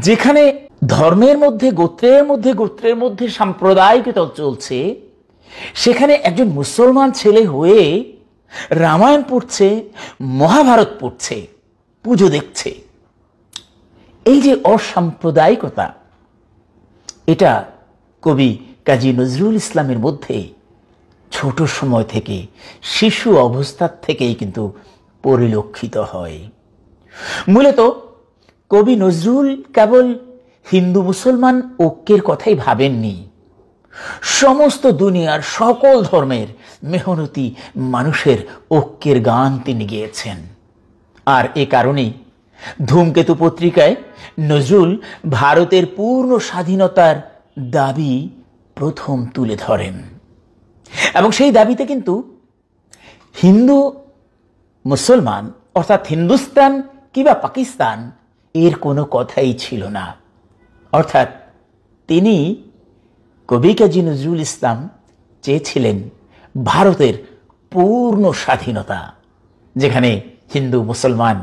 যেখানে ধর্মের মধ্যে গোত্রের মধ্যে সাম্প্রদায়িকতা চলছে, সেখানে একজন মুসলমান ছেলে হয়ে রামায়ণ পড়ছে, মহাভারত পড়ছে, পুজো দেখছে। এই যে অসাম্প্রদায়িকতা, এটা কবি কাজী নজরুল ইসলামের মধ্যে ছোট সময় থেকে, শিশু অবস্থার থেকেই কিন্তু পরিলক্ষিত হয়। মূলত কবি নজরুল কেবল হিন্দু মুসলমান ঐক্যের কথাই ভাবেননি, সমস্ত দুনিয়ার সকল ধর্মের মেহনতি মানুষের ঐক্যের গান তিনি গেয়েছেন। আর এ কারণেই ধূমকেতু পত্রিকায় নজরুল ভারতের পূর্ণ স্বাধীনতার দাবি প্রথম তুলে ধরেন, এবং সেই দাবিতে কিন্তু হিন্দু মুসলমান অর্থাৎ হিন্দুস্তান কিংবা পাকিস্তান এর কোনো কথাই ছিল না। অর্থাৎ তিনি, কবি কাজী নজরুল ইসলাম, চেয়েছিলেন ভারতের পূর্ণ স্বাধীনতা, যেখানে হিন্দু মুসলমান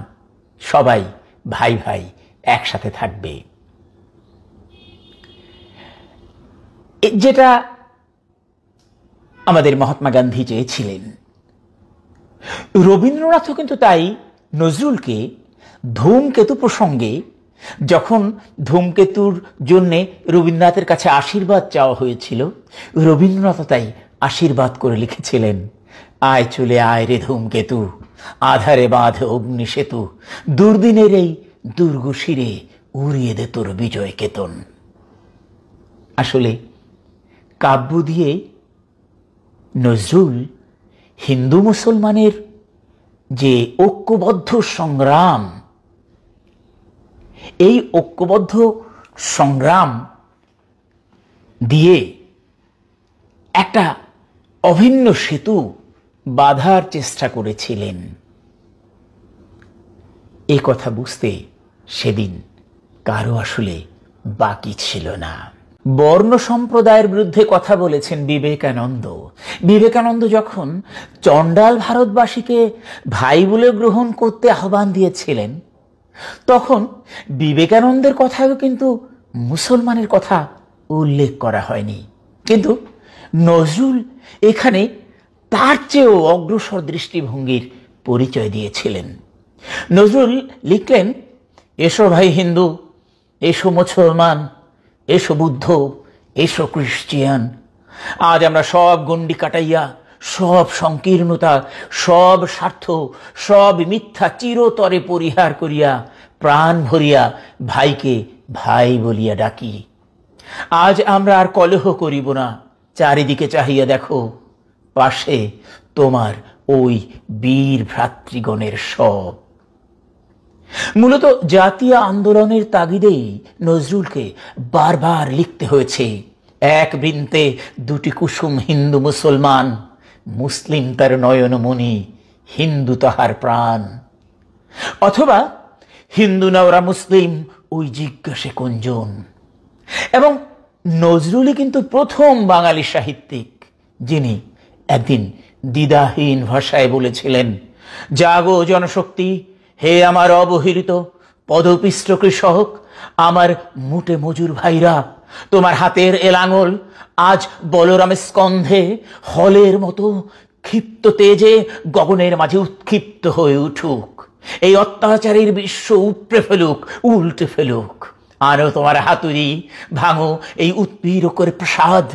সবাই ভাই ভাই একসাথে থাকবে। যেটা আমাদের মহাত্মা গান্ধী চেয়েছিলেন। রবীন্দ্রনাথও কিন্তু তাই নজরুলকে ধূমকেতু প্রসঙ্গে, যখন ধূমকেতুর জন্যে রবীন্দ্রনাথের কাছে আশীর্বাদ চাওয়া হয়েছিল, রবীন্দ্রনাথ তাই আশীর্বাদ করে লিখেছিলেন, আয় চলে আয় রে ধূমকেতু, আধারে বাঁধে অগ্নি সেতু, দুর্দিনের এই দুর্গ শিরে উড়িয়ে দে তোর বিজয় কেতন। আসলে কাব্য দিয়ে নজরুল হিন্দু মুসলমানের যে ঐক্যবদ্ধ সংগ্রাম, এই ঐক্যবদ্ধ সংগ্রাম দিয়ে একটা অভিন্ন সেতু বাঁধার চেষ্টা করেছিলেন। এই কথা বুঝতে সেদিন কারো আসলে বাকি ছিল না। বর্ণ সম্প্রদায়ের বিরুদ্ধে কথা বলেছেন বিবেকানন্দ। বিবেকানন্দ যখন চণ্ডাল ভারতবাসীকে ভাই বলে গ্রহণ করতে আহ্বান দিয়েছিলেন, তখন বিবেকানন্দের কথাও কিন্তু মুসলমানের কথা উল্লেখ করা হয়নি। কিন্তু নজরুল এখানে তার চেয়েও অগ্রসর দৃষ্টিভঙ্গির পরিচয় দিয়েছিলেন। নজরুল লিখলেন, এসো ভাই হিন্দু, এসো মুসলমান, এসো বুদ্ধ, এসো খ্রিস্টিয়ান, আজ আমরা সব গণ্ডি কাটাইয়া, সব সংকীর্ণতা, সব স্বার্থ, সব মিথ্যা চিরতরে পরিহার করিয়া প্রাণ ভরিয়া ভাইকে ভাই বলিয়া ডাকি। আজ আমরা আর কলহ করিব না, চারিদিকে চাহিয়া দেখো, পাশে তোমার ওই বীর ভ্রাতৃগণের সব। মূলত জাতীয় আন্দোলনের তাগিদেই নজরুলকে বারবার লিখতে হয়েছে, এক বৃন্তে দুটি কুসুম হিন্দু মুসলমান, মুসলিম তার নয়নমণি, হিন্দু তাহার প্রাণ। অথবা হিন্দু না ওরা মুসলিম, ওই জিজ্ঞাসে কোনজন। এবং নজরুলই কিন্তু প্রথম বাঙালি সাহিত্যিক যিনি একদিন দ্বিধাহীন ভাষায় বলেছিলেন, জাগো জনশক্তি, হে আমার অবহেলিত পদপিষ্ট কৃষক, আমার মুটে মজুর ভাইরা, তোমার হাতের এলাঙল আজ বলরামের স্কন্ধে হলের মতো ক্ষিপ্ত তেজে গগনের মাঝে উৎক্ষিপ্ত হয়ে উঠুক, এই অত্যাচারের বিশ্ব উপড়ে ফেলুক, উল্টে ফেলুক। আরো তোমার হাতুড়ি, ভাঙো এই উৎপীড়কের প্রসাদ,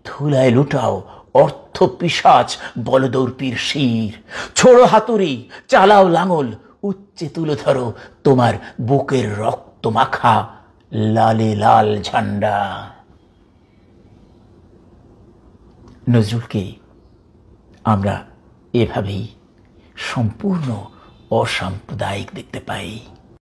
ধুলায় লুটাও অর্থ পিশাচ বলদর্পীর শির, ছোড়ো হাতুড়ি, চালাও লাঙল, উচ্চে তুলে ধরো তোমার বুকের রক্ত মাখা লালে লাল ঝান্ডা। নজরুলকে আমরা এভাবেই সম্পূর্ণ অসাম্প্রদায়িক দেখতে পাই।